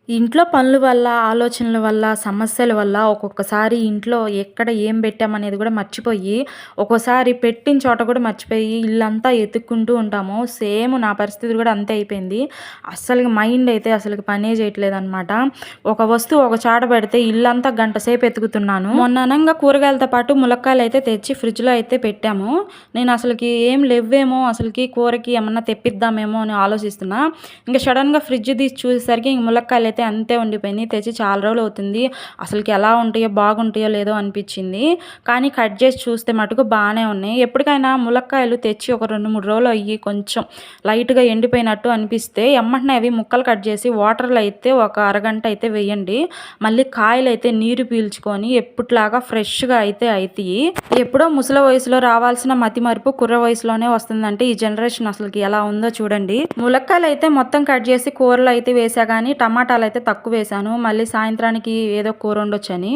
ఇంట్లో పనుల వల్ల, ఆలోచనల వల్ల, సమస్యల వల్ల ఒక్కొక్కసారి ఇంట్లో ఎక్కడ ఏం పెట్టామనేది కూడా మర్చిపోయి, ఒక్కోసారి పెట్టిన చోట కూడా మర్చిపోయి ఇల్లంతా ఎతుక్కుంటూ ఉంటాము. సేమ్ నా పరిస్థితి కూడా అంతే అయిపోయింది. అస్సలకి మైండ్ అయితే అసలకి పనే చేయట్లేదనమాట. ఒక వస్తువు ఒక చాట పెడితే ఇల్లంతా గంట సేపు ఎతుకుతున్నాను. మొన్న అనంగా కూరగాయలతో పాటు ములక్కాయలు అయితే తెచ్చి ఫ్రిడ్జ్‌లో అయితే పెట్టాము. నేను అసలకి ఏం లెవ్వేమో, అసలకి కూరకి ఏమన్నా తెప్పిద్దామేమో అని ఆలోచిస్తున్నా. ఇంక సడన్‌గా ఫ్రిడ్జ్ తీసి చూసేసరికి ఇంక ములక్కాయలు అయితే అంతే ఉండిపోయినాయి. తెచ్చి చాలా రోజులు అవుతుంది. అసలకి ఎలా ఉంటాయో, బాగుంటాయో లేదో అనిపించింది. కానీ కట్ చేసి చూస్తే మటుకు బాగానే ఉన్నాయి. ఎప్పటికైనా ములక్కాయలు తెచ్చి ఒక 2, 3 రోజులు అయ్యి కొంచెం లైట్‌గా ఎండిపోయినట్టు అనిపిస్తే ఎమ్మటనే అవి ముక్కలు కట్ చేసి వాటర్‌లో అయితే ఒక అరగంట అయితే వేయండి. మళ్ళీ కాయలైతే నీరు పీల్చుకొని ఎప్పటిలాగా ఫ్రెష్‌గా అయితే అయితాయి. ఎప్పుడో ముసలి వయసులో రావాల్సిన మతిమరుపు కుర్ర వయసులోనే వస్తుందంటే ఈ జనరేషన్ అసలకి ఎలా ఉందో చూడండి. ములక్కాయలు అయితే మొత్తం కట్ చేసి కూరలో అయితే వేసా కానీ టమాటాలు అయితే తక్కువ వేసాను. మళ్ళీ సాయంత్రానికి ఏదో కూర వండొచ్చని.